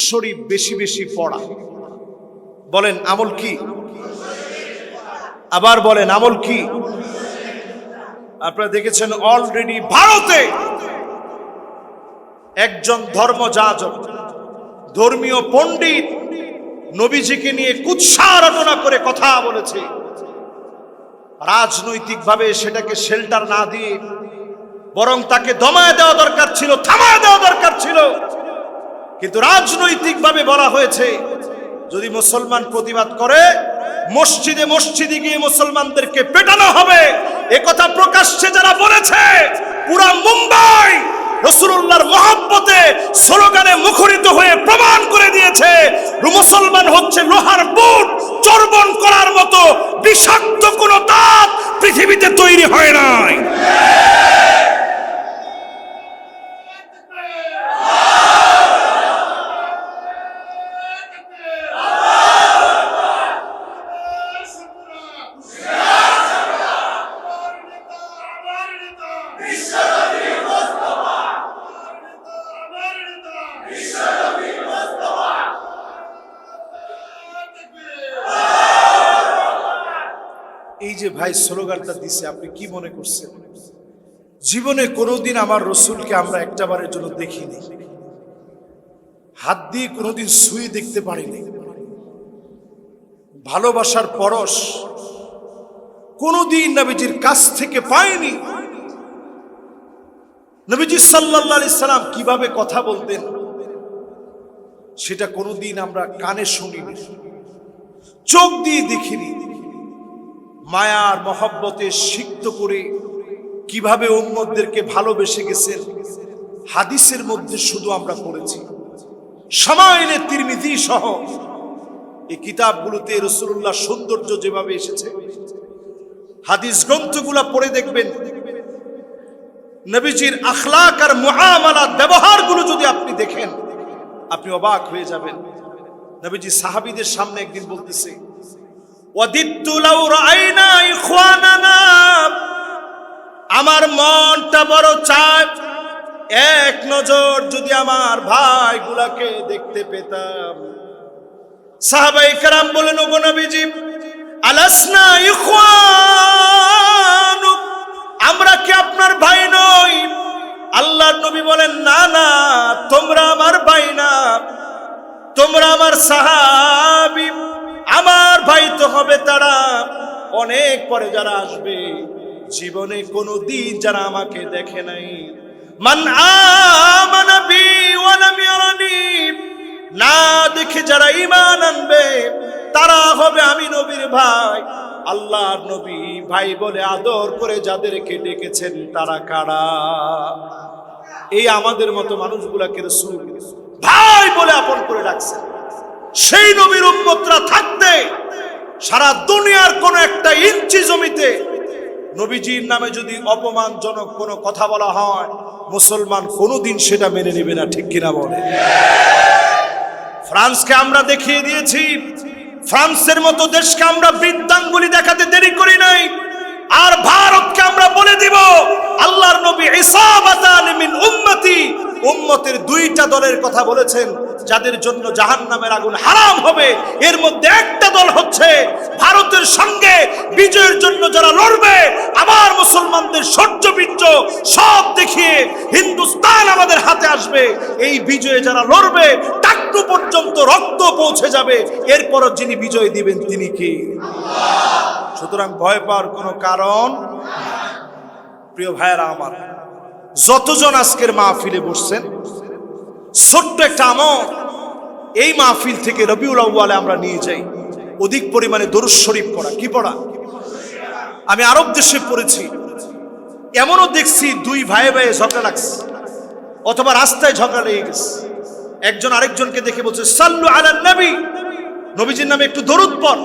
শরীফ বেশি বেশি পড়া। বলেন আমল কি? আবার বলেন আমল কি? আপনারা দেখেছেন অলরেডি ভারতে একজন ধর্মযাজক, ধর্মীয় পণ্ডিত নবীজিকে নিয়ে কুৎসা রটনা করে কথা বলেছে। রাজনৈতিকভাবে সেটাকে শেল্টার না দিয়ে বরং তাকে দমায় দেওয়া দরকার ছিল, থামায় দেওয়া দরকার ছিল। কিন্তু রাজনৈতিকভাবে বলা হয়েছে যদি মুসলমান প্রতিবাদ করে মসজিদে মসজিদে গিয়ে মুসলমানদেরকে পেটানো হবে। একথা প্রকাশ্যে যারা বলেছে পুরা মুম্বাই রাসূলুল্লাহর মহব্বতে স্লোগানে মুখরিত হয়ে প্রমাণ করে দিয়েছে মুসলমান হচ্ছে লোহার বুট, চর্বণ করার মতো বিষাক্ত কোনো দাঁত পৃথিবীতে তৈরি হয় নাই। এই যে ভাই স্লোগানটা দিছে, আপনি কি মনে করছেন? জীবনে কোনোদিন আমার রসুলকে আমরা একটাবারের জন্য দেখিনি, হাত দিয়ে কোনোদিন ছুঁয়ে দেখতে পারিনি। ভালোবাসার পরশ কোনোদিন নবীজির কাছ থেকে পাইনি। নবীজি সাল্লাল্লাহু আলাইহি সাল্লাম কিভাবে কথা বলতেন সেটা কোনোদিন আমরা কানে শুনিনি, চোখ দিয়ে দেখিনি। মায়ার মহব্বতে সিক্ত করে কিভাবে উম্মতদেরকে ভালোবেসে গেছেন হাদিসের মধ্যে শুধু আমরা পড়েছি। শামাইলে তিরমিজি সহ এই কিতাবগুলোতে রাসূলুল্লাহ সৌন্দর্য যেভাবে এসেছে, হাদিস গ্রন্থগুলো পড়ে দেখবেন নবীজির আখলাক আর মুআমালাত ব্যবহারগুলো যদি আপনি দেখেন আপনি অবাক হয়ে যাবেন। নবীজি সাহাবীদের সামনে একদিন বলতেছে ওয়াদিত্তু লাউ রাআইনা ইখওয়ানানা, আমার মনটা বড় চায় এক নজর যদি আমার ভাইগুলাকে দেখতে পেতাম। সাহাবায়ে কেরাম বলেন ওগো নবীজি আলাসনা ইখওয়ানু, আমরা কি আপনার ভাই নই? আল্লাহর নবী বলেন না না, তোমরা আমার ভাই না, তোমরা আমার সাহাবী। আমার ভাই তো হবে তারা অনেক পরে যারা আসবে, জীবনে কোনোদিন যারা আমাকে দেখে নাই। মান আমানা বি ওয়া লাম ইয়ারানি, না দেখে যারা ঈমান আনবে তারা হবে আমি নবীর ভাই। আল্লাহর নবী ভাই বলে আদর করে যাদেরকে ডেকেছেন তারা কারা? এই আমাদের মতো মানুষগুলাকে রাসূল ভাই বলে আপন করে ডাকছেন। সেই নবীর উম্মতরা থাকতে সারা দুনিয়ার কোন একটা ইঞ্চি জমিতে নবীজির নামে যদি অপমানজনক কোনো কথা বলা হয় মুসলমান কোনোদিন সেটা মেনে নেবে না, ঠিক কিনা বলে? ফ্রান্সকে আমরা দেখিয়ে দিয়েছি, ফ্রান্সের মতো দেশকে আমরা বৃদ্ধাঙ্গুলি দেখাতে দেরি করি নাই। আর ভারতকে আমরা বলে দিব আল্লাহর নবী ইসাবাতান মিন উম্মতি, উম্মতের দুইটা দলের কথা বলেছেন যাদের জন্য জাহান্নামের আগুন হারাম হবে। এর মধ্যে একটা দল হচ্ছে ভারতের সঙ্গে বিজয়ের জন্য যারা লড়বে, আবার মুসলমানদের শৌর্য বীর্য সব দেখিয়ে হিন্দুস্তান আমাদের হাতে আসবে। এই বিজয়ে যারা লড়বে টাকটু পর্যন্ত রক্ত পৌঁছে যাবে, এরপর যিনি বিজয় দিবেন তিনি কি? আল্লাহ। সুতরাং ভয় পাওয়ার কোনো কারণ। প্রিয় ভাইয়েরা আমার, যতজন আজকের মাহফিলে বসছেন, ছোট্ট একটা আমল এই মাহফিল থেকে রবিউল আউয়ালে আমরা নিয়ে যাই অধিক পরিমাণে দরুদ শরীফ পড়া। কি পড়া? আমি আরব দেশে পড়েছি, এমনও দেখছি দুই ভাইয়ে ভাইয়ে ঝগড়া লাগছে অথবা রাস্তায় ঝগড়া লেগে গেছে। একজন আরেকজনকে দেখে বলছে সাল্লু আলান নবী, নবীজির নামে একটু দরুদ পড়।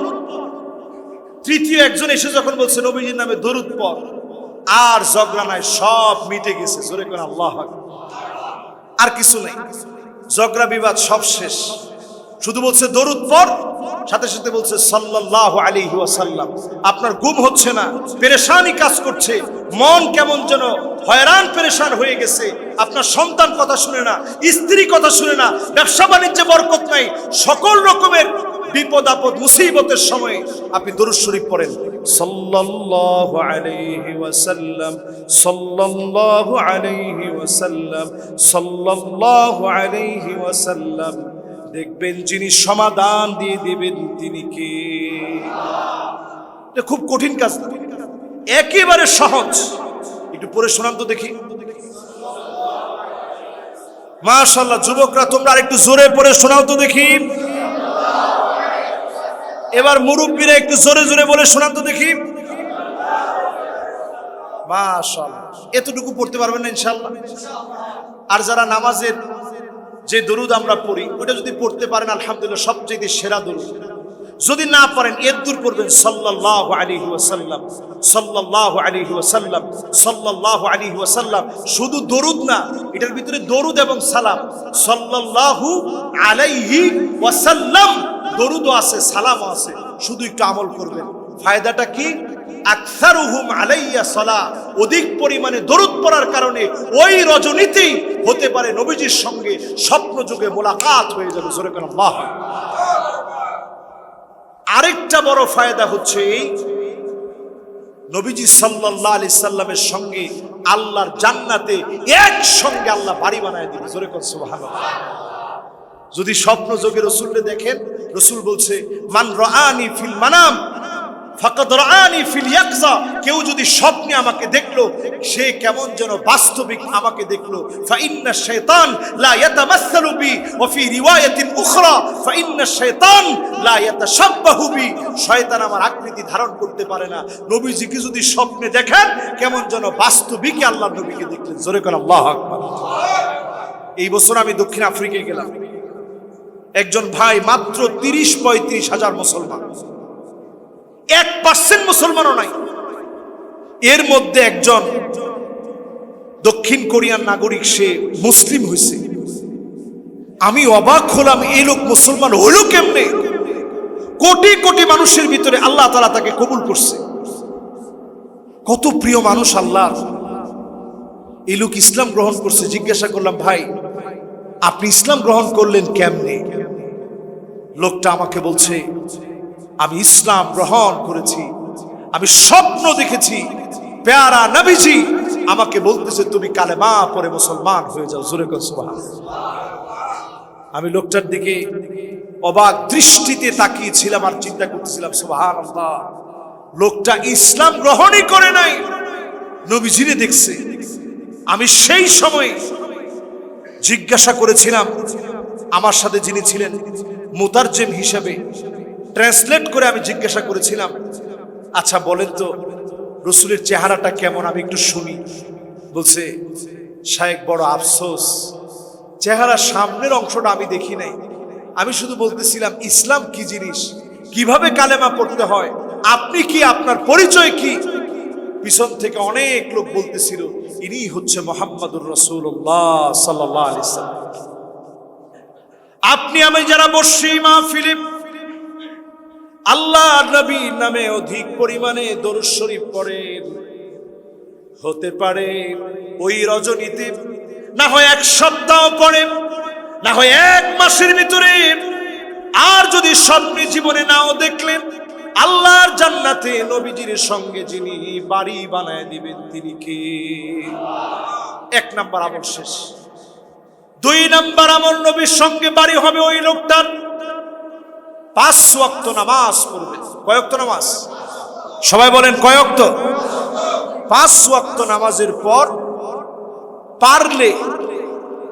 তৃতীয় একজন এসে যখন বলছে নবীজির নামে দরুদ পড়, আর ঝগড়া নাই, সব মিটে গেছে। জোরে করে আল্লাহু আকবার। আর কিছু নাই, ঝগড়া বিবাদ সব শেষ। শুধু বলছে দরুদ পড়, সাথে সাথে বলছে সাল্লাল্লাহু আলাইহি ওয়াসাল্লাম। আপনার ঘুম হচ্ছে না, পেরেশানি কাজ করছে, মন কেমন যেন হয়রান পেরেশান হয়ে গেছে, আপনার সন্তান কথা শুনে না, স্ত্রী কথা শুনে না, ব্যবসা বাণিজ্যে বরকত নাই, সকল রকমের বিপদ আপদ মুসিবতের সময় আপনি দরুদ শরীফ পড়েন, সাল্লাল্লাহু আলাইহি ওয়াসাল্লাম, সাল্লাল্লাহু আলাইহি ওয়াসাল্লাম, সাল্লাল্লাহু আলাইহি ওয়াসাল্লাম। দেখবেন যিনি সমাধান দিয়ে দিবেন তিনি কে। এটা খুব কঠিন কাজ না, একেবারে সহজ। একটু পড়ে শোনান তো দেখি। মাশাআল্লাহ, যুবকরা তোমরা আরেকটু জোরে পড়ে শোনাও তো দেখি। এবার মুরব্বীরা একটু জোরে জোরে বলে শোনান তো দেখি। মাশাআল্লাহ, এতটুকু পড়তে পারবেন না ইনশাআল্লাহ? আর যারা নামাজের যে দরুদ আমরা পড়ি ওটা যদি পড়তে পারেন আলহামদুলিল্লাহ, সবচেয়ে সেরা দরুদ। যদি না পারেন এর দূর পড়বেন সাল্লাল্লাহু আলাইহি ওয়াসাল্লাম, সাল্লাল্লাহু আলাইহি ওয়াসাল্লাম, সাল্লাল্লাহু আলাইহি ওয়াসাল্লাম। শুধু দরুদ না, এটার ভিতরে দরুদ এবং সালাম। সাল্লাল্লাহু আলাইহি ওয়াসাল্লাম, দরুদও আছে, সালামও আছে। শুধু একটু আমল করবেন। ফায়দাটা কি? আকসারুহুম আলাইয়া সালাহ, অধিক পরিমাণে দরুদ পড়ার কারণে ওই রজনীতেই হতে পারে নবীজির সঙ্গে স্বপ্ন যুগে মোলাকাত হয়ে যাবে। জোরে করে আল্লাহ। আরেকটা বড় ফায়দা হচ্ছে এই, নবীজি সাল্লাল্লাহু আলাইহি সাল্লামের সঙ্গে আল্লাহর জান্নাতে একসঙ্গে আল্লাহ বাড়ি বানায় দিবে। জোরে করে সুবহানাল্লাহ। যদি স্বপ্ন যোগে রাসূলকে দেখেন, রাসূল বলছে মান রাআনি ফিল মানাম ফাকাদ রাআনি ফিল ইয়াকযা, কেউ যদি স্বপ্নে আমাকে দেখলো সে কেমন যেন বাস্তবিক আমাকে দেখলো। ফা ইন্না শাইতান লা ইয়াতামাসসালু বি ওয়া ফি রিওয়ায়াতিন উখরা ফা ইন্না শাইতান লা ইয়াতাশাব্বাহু বি, শয়তান আমার আকৃতি ধারণ করতে পারে না। নবীজিকে যদি স্বপ্নে দেখেন কেমন যেন বাস্তবিক আল্লাহর নবীকে দেখলেন। জোরে করে আল্লাহু আকবার। এই বছর আমি দক্ষিণ আফ্রিকায় গেলাম। একজন ভাই, মাত্র ৩০-৩৫ হাজার মুসলমান, 1% মুসলমানও নাই। এর মধ্যে একজন দক্ষিণ কোরিয়ান নাগরিক, সে মুসলিম হয়েছে। আমি অবাক হলাম, এই লোক মুসলমান হলো কেমনে? কোটি কোটি মানুষের ভিতরে আল্লাহ তাআলা তাকে কবুল করছে। কত প্রিয় মানুষ আল্লাহ। এই লোক ইসলাম গ্রহণ করছে। জিজ্ঞাসা করলাম, ভাই আপনি ইসলাম গ্রহণ করলেন কেমনে? লোকটা আমাকে বলছে, আমি ইসলাম গ্রহণ করেছি, আমি স্বপ্ন দেখেছি প্যারা নবীজি আমাকে বলতেছে তুমি কালেমা পড়ে মুসলমান হয়ে যাও। জোরে করে সুবহানাল্লাহ। আমি লোকটার দিকে অবাক দৃষ্টিতে তাকিয়েছিলাম আর চিন্তা করতেছিলাম, সুবহানাল্লাহ, লোকটা ইসলাম গ্রহণই করে নাই, নবীজিরে দেখছে। আমি সেই সময় জিজ্ঞাসা করেছিলাম, আমার সাথে যিনি ছিলেন মুতারজিম হিসেবে, ট্রান্সলেট করে আমি জিজ্ঞাসা করেছিলাম, আচ্ছা বলেন তো রসুলের চেহারাটা কেমন, আমি একটু শুনি। বলছে, শায়েখ বড় আফসোস, চেহারার সামনের অংশটা আমি দেখি নাই। আমি শুধু বলতেছিলাম ইসলাম কি জিনিস, কিভাবে কালেমা পড়তে হয়, আপনি কি, আপনার পরিচয় কি। পিছন থেকে অনেক লোক বলতেছিল ইনি হচ্ছে মুহাম্মাদুর রাসূলুল্লাহ সাল্লাল্লাহু আলাইহি ওয়াসাল্লাম। আপনি আমি যারা বসছি মাহফিলে আল্লাহ নবীর নামে অধিক পরিমাণে দরুদ শরীফ পড়েন, হতে পারে ওই রজনীতে না হয় 1 সপ্তাহ পড়ে, না হয় 1 মাসের ভিতরে, আর যদি স্বপ্নে জীবনে নাও দেখলেন, আল্লাহর জান্নাতে নবীজির সঙ্গে যিনি বাড়ি বানায় দিবেন তিনি কে? 1 নাম্বার আমল শেষ। 2 নাম্বার আমল, নবীর সঙ্গে বাড়ি হবে ওই লোকটার 5 ওয়াক্ত নামাজ পড়বে। কয় ওয়াক্ত নামাজ? সবাই বলেন কয় ওয়াক্ত? 5 ওয়াক্ত নামাজের পর পারলে,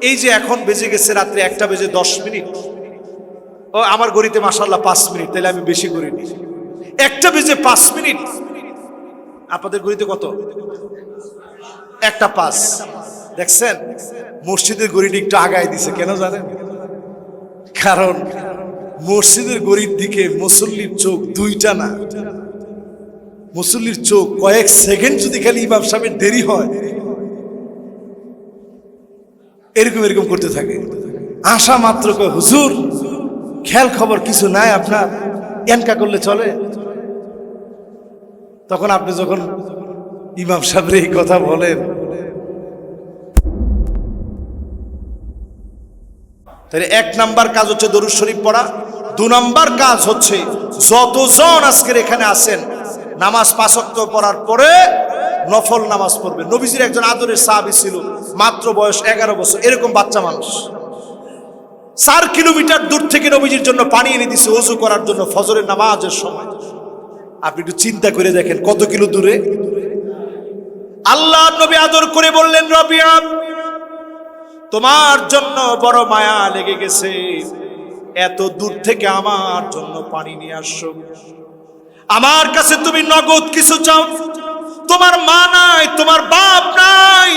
এই যে এখন বেজে গেছে রাত্রে 1টা বেজে 10 মিনিট, ও আমার গড়িতে মাশাআল্লাহ 5 মিনিট, তাহলে আমি বেশি করিনি। 1টা বেজে 5 মিনিট, আপনাদের গড়িতে কত? 1টা 5। দেখছেন মসজিদের গড়িটি একটু আগায় দিছে, কেন জানেন? কারণ মসজিদের গড়ির দিকে মুসল্লির চোখ 2টা না, মুসল্লির চোখ কয়েক সেকেন্ড যদি খালি ইমাম সাহেবের দেরি হয় এরকম এরকম করতে থাকে। আসা মাত্র কয় হুজুর খেয়াল খবর কিছু নাই আপনার, এনকা করলে চলে? তখন আপনি যখন ইমাম সাহেবের এই কথা বলেন, তাহলে 1 নাম্বার কাজ হচ্ছে দরুদ শরীফ পড়া। 2 নাম্বার কাজ হচ্ছে যতজন আজকের এখানে আছেন নামাজ 5 ওয়াক্ত পড়ার পরে নফল নামাজ পড়বে। নবীজির একজন আদরের সাহাবী ছিল, মাত্র বয়স 11 বছর, এরকম বাচ্চা মানুষ 4 কিলোমিটার দূর থেকে নবীজির জন্য পানি এনে দিছে ওযু করার জন্য ফজরের নামাজের সময়। আপনি একটু চিন্তা করে দেখেন কত কিলো দূরে। আল্লাহর নবী আদর করে বললেন, রবিয়া তোমার জন্য বড় মায়া লেগে গেছে, এত দূর থেকে আমার জন্য পানি নিয়ে আসছো। আমার কাছে তুমি নগদ কিছু চাও? তোমার মা নাই, তোমার বাপ নাই,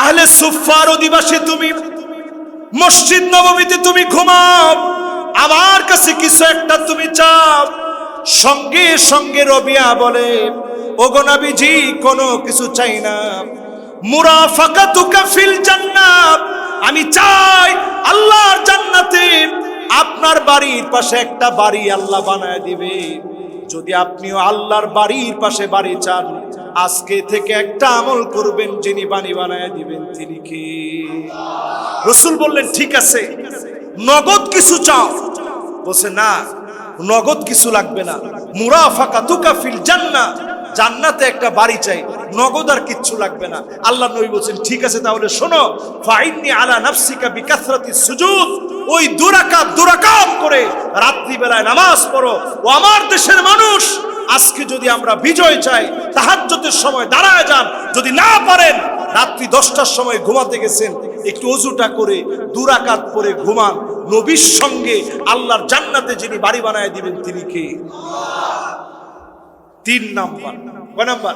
আহলে সুফার অধিবাসী তুমি, মসজিদ নববীতে তুমি ঘুমাও, আমার কাছে কিছু একটা তুমি চাও। সঙ্গে সঙ্গে রবিয়া বলে, ওগো নবীজি কোনো কিছু চাই না, মুরাফাকাতুকা ফিল জান্নাত, আমি চাই আল্লাহর জান্নাতে আপনার বাড়ির পাশে একটা বাড়ি আল্লাহ বানায় দিবে। যদি আপনিও আল্লাহর বাড়ির পাশে বাড়ি চান, আজকে থেকে একটা আমল করবেন, যিনি বাড়ি বানায় দিবেন তিনি কি? রাসূল বললেন, ঠিক আছে, নগদ কিছু চাও? বলছে, না, নগদ কিছু লাগবে না, মুরাফাকাতুকা ফিল জান্নাহ, জান্নাতে একটা বাড়ি চাই, নগদ আর কিচ্ছু লাগবে না। আল্লাহর নবী বলছেন, ঠিক আছে, তাহলে শোনো, ফাইন্নি আলা নাফসিকা বিকাসরাতিস সুজুদ, ওই 2 রাকাত করে রাত্রি বেলায় নামাজ পড়ো। ও আমার দেশের মানুষ, আজকে যদি আমরা বিজয় চাই, তাহাজ্জুদের সময় দাঁড়ায় যান, যদি না পারেন রাত্রি 10টার সময় ঘুমাতে গেছেন, একটু ওযুটা করে 2 রাকাত পরে ঘুমান, নবীর সঙ্গে আল্লাহর জান্নাতে যিনি বাড়ি বানায় দিবেন তিনি কে? 3 নাম্বার। কয় নাম্বার?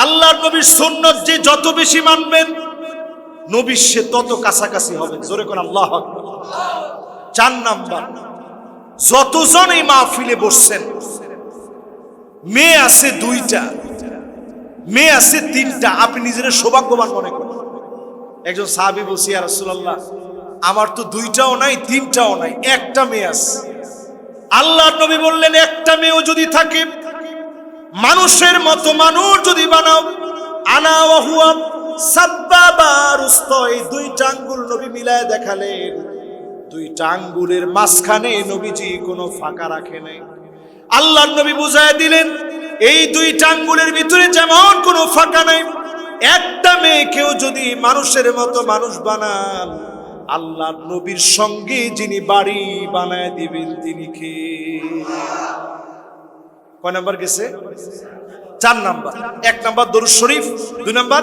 আল্লাহর নবীর সুন্নাত যে যত বেশি মানবেন, নবীর সে তত কাছাকাছি হবে। জোরে কোন আল্লাহু আকবার। 4 নাম্বার, যতজন এই মাহফিলে বসছেন, মেয়ে আছে 2টা, মেয়ে আছে 3টা, আপনি নিজের সৌভাগ্যবান মনে করেন। একজন সাহাবী বলছে, ইয়া রাসূলুল্লাহ, আমার তো 2টাও নাই 3টাও নাই, একটা মেয়ে আছে। আল্লাহর নবী বললেন, একটা মেয়েও যদি থাকে, মানুষের মতো মানুষ যদি বানাও, আনা ওয়া হুয়া সাব্বাবা রুস্ত, এই 2টা আঙ্গুল নবী মিলায় দেখালেন, 2টা আঙ্গুলের মাঝখানে নবীজি কোনো ফাঁকা রাখে নাই। আল্লাহর নবী বুঝায় দিলেন, এই 2টা আঙ্গুলের ভিতরে যেমন কোনো ফাঁকা নাই, একটা মেয়েকেও যদি মানুষের মতো মানুষ বানান, আল্লাহর নবীর সঙ্গে যিনি বাড়ি বানায় দিবেন তিনি কে? কয় নাম্বার গেছে? 4 নাম্বার। 1 নাম্বার দরুদ শরীফ, 2 নাম্বার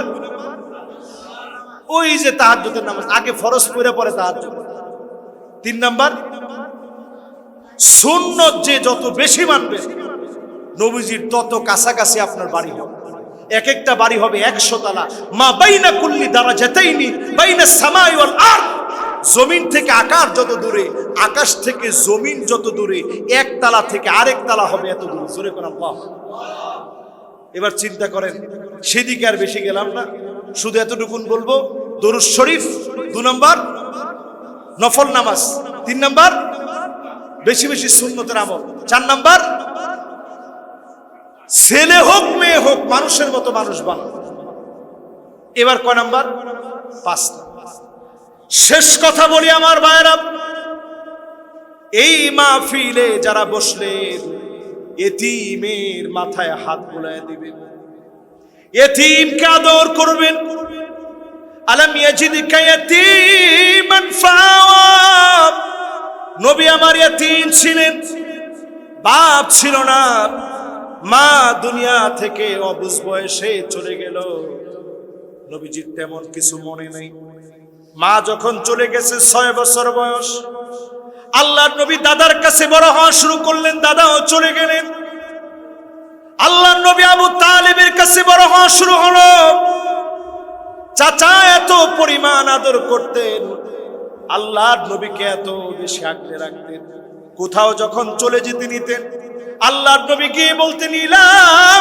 ওই যে তাহাজ্জুদের নামাজ, আগে ফরজ পড়ে পরে তাহাজ্জুদ, 3 নাম্বার সুন্নত যে যত বেশি মানবে, নবীজির তত কাছাকাছি আপনার বাড়ি হবে। এক একটা বাড়ি হবে 100 তলা। মা বাইনা কুল্লি দারাজাতাইনি বাইনাস সামাই ওয়াল আরদ, জমিন থেকে আকাশ যত দূরে, আকাশ থেকে জমিন যত দূরে, 1 তালা থেকে আরেক তালা হবে এত দূরে। জোরে করে আল্লাহ। এবার চিন্তা করেন, সেদিকে আর বেশি গেলাম না, শুধু এতটুকুন বলবো, দরুদ শরীফ 2 নাম্বার, নফল নামাজ 3 নাম্বার, বেশি বেশি সুন্নতের আমল 4 নাম্বার, ছেলে হোক মেয়ে হোক মানুষের মতো মানুষ বানাও। এবার কয় নাম্বার? 5 নাম্বার। শেষ কথা বলি আমার ভাইরা, এই মাহফিলে যারা বসলেন, এতিমের মাথায় হাত বুলায় দিবেন, এতিমকে আদর করবেন। আলাম ইয়াজিদকা ইয়াতীমান ফাআওয়া, নবী আমার ইয়াতীম ছিলেন, বাপ ছিল না, মা দুনিয়া থেকে অবুঝ বয়সে চলে গেল, নবীজির তেমন কিছু মনে নেই। মা যখন চলে গেছে 6 বছর বয়স, আল্লাহর নবী দাদার কাছে বড় হওয়া শুরু করলেন, দাদাও চলে গেলেন। আল্লাহর নবী আবু তালেবের কাছে বড় হওয়া শুরু হলো। চাচা এত পরিমাণ আদর করতেন, আল্লাহর নবীকে এত বেশি আগলে রাখতেন। কোথাও যখন চলে যেতে নিতেন, আল্লাহর নবী গিয়ে বলতেন, ইলা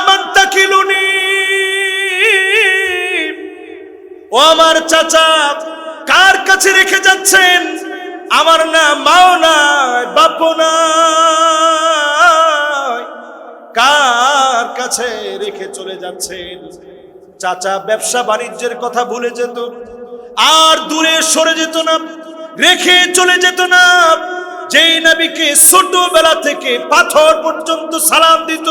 মান তাকিলুনি, ও আমার চাচা কার কাছে রেখে যাচ্ছেন? আমার না মাও নাই, বাপও নাই, কার কাছে রেখে চলে যাচ্ছেন? চাচা ব্যবসা বাণিজ্যের কথা ভুলে যেত, আর দূরে সরে যেত না, রেখে চলে যেত না। যেই নবীকে ছোটবেলা থেকে পাথর পর্যন্ত সালাম দিত।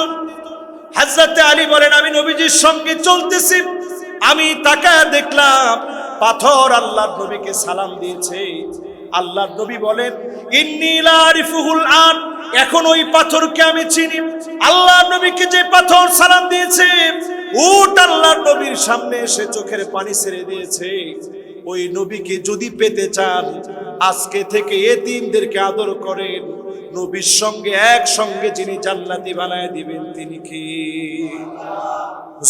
হযরত আলী বলেন, আমি নবীজির সঙ্গে চলতেছি, আমি তাকায় দেখলাম পাথর আল্লাহর নবীকে সালাম দিয়েছে। আল্লাহর নবী বলেন, ইন্নী লা আরিফুহুল আন, এখন ওই পাথরকে আমি চিনি। আল্লাহর নবীকে যে পাথর সালাম দিয়েছে, উট আল্লাহর নবীর সামনে এসে চোখের পানি ছেড়ে দিয়েছে। ওই নবীকে যদি পেতে চান, আজকে থেকে এতিমদেরকে আদর করেন। নবীর সঙ্গে একসঙ্গে যিনি জান্নাতি বানায় দিবেন তিনি কি?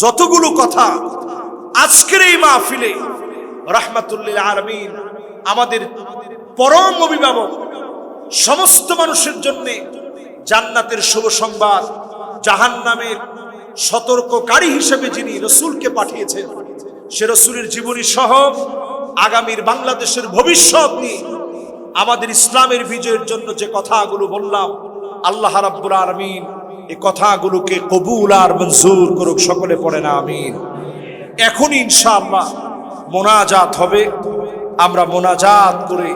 যতগুলো কথা আজকের এই মাহফিলে রাহমাতুল লিল আলামিন, আমাদের পরম অভিভাবক, সমস্ত মানুষের জন্য জান্নাতের শুভ সংবাদ, জাহান্নামের সতর্ককারী হিসেবে যিনি রাসূলকে পাঠিয়েছেন, সে রাসূলের জীবনী সহ আগামীর বাংলাদেশের ভবিষ্যৎ নিয়ে আমাদের ইসলামের বিজয়ের জন্য যে কথাগুলো বললাম, আল্লাহ রাব্বুল আলামিন এই কথাগুলোকে কবুল আর মঞ্জুর করুক। সকলে পড়েন আমিন। এখন ইনশাআল্লাহ মোনাজাত হবে। আমরা মোনাজাত করে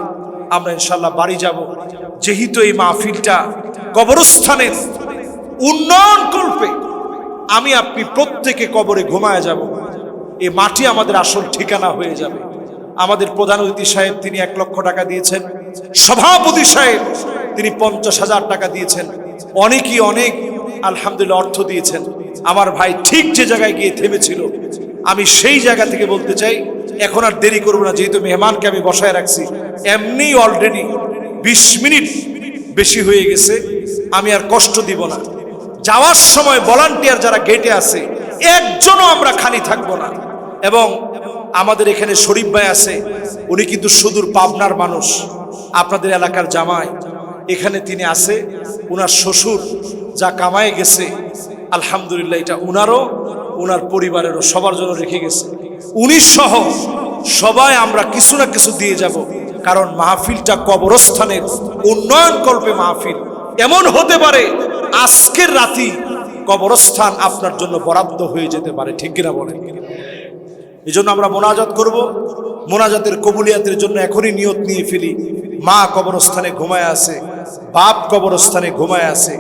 আমরা ইনশাআল্লাহ বাড়ি যাব। যেহেতু এই মাহফিলটা কবরস্থানের উন্নয়ন কল্পে, আমি আপনি প্রত্যেকে কবরে ঘুমায় যাব। এই মাটি আমাদের আসল ঠিকানা হয়ে যাবে। আমাদের প্রধান অতিথি সাহেব তিনি 1 লক্ষ টাকা দিয়েছেন, সভাপতি সাহেব তিনি 50,000 টাকা দিয়েছেন, অনেকেই অনেক আলহামদুলিল্লাহ অর্থ দিয়েছেন। আমার ভাই ঠিক যে জায়গায় গিয়ে থেমেছিল, আমি সেই জায়গা থেকে বলতে চাই, এখন আর দেরি করব না, যেহেতু মেহমানকে আমি বসায় রাখছি, এমনি অলরেডি 20 মিনিট বেশি হয়ে গেছে, আমি আর কষ্ট দিব না। যাওয়ার সময় ভলান্টিয়ার যারা গেটে আছে, একজনও আমরা খালি থাকবো না। এবং আমাদের এখানে শরীফ ভাই আছে, উনি কিন্তু সুদূর পাবনার মানুষ, আপনাদের এলাকার জামাই, এখানে তিনি আছে। উনার শ্বশুর যা কামায় গেছে আলহামদুলিল্লাহ, এটা উনারও, উনার পরিবারেরও, সবার জন্য রেখে গেছে। উনি সহ সবাই আমরা কিছু না কিছু দিয়ে যাব, কারণ মাহফিলটা কবরস্থানের উন্নয়ন কল্পে মাহফিল। এমন হতে পারে আজকের রাতি কবরস্থান আপনার জন্য বরাদ্দ হয়ে যেতে পারে, ঠিক কিনা বলেন? এই জন্য আমরা মোনাজাত করব। মোনাজাতের কবুলিয়াতের জন্য এখনই নিয়ত নিয়ে ফেলি। মা কবরস্থানে ঘুমায় আছে, বাপ কবরস্থানে ঘুমায় আছে,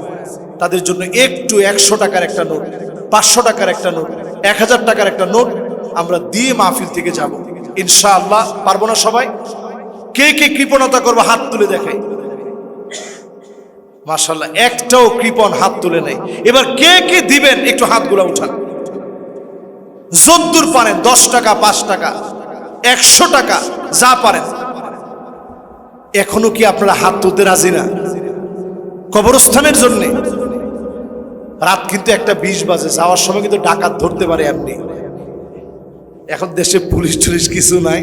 তাদের জন্য একটু 100 টাকার একটা নোট, 500 টাকার একটা নোট, 1000 টাকার একটা নোট আমরা দিয়ে মাহফিল থেকে যাব ইনশাআল্লাহ। পারবো না সবাই? কে কে কৃপণতা করবো হাত তুলে দেখাই। মাশাআল্লাহ, একটাও কৃপণ হাত তুলে নেই। এবার কে কে দিবেন একটু হাতগুলো উঠান। যদ্দূর পারেন, 10 টাকা, 5 টাকা, 100 টাকা, যা পারেন। এখনো কি আপনারা হাত তুলতে রাজি না কবরস্থানের জন্য? রাত কিন্তু 1:20 বাজে, যাওয়ার সময় কিন্তু ডাকাত ধরতে পারে এমনি। এখন দেশে পুলিশ টুলিশ কিছু নাই,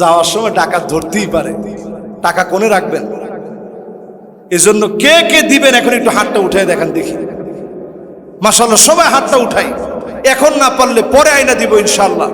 যাওয়ার সময় ডাকাত ধরতেই পারে। টাকা কোনে রাখবেন? এজন্য কে কে দিবেন এখন একটু হাতটা উঠায় দেখান দেখি। মাশাআল্লাহ, সবাই হাতটা উঠাই। এখন না পারলে পরে আইনা দিব ইনশাআল্লাহ।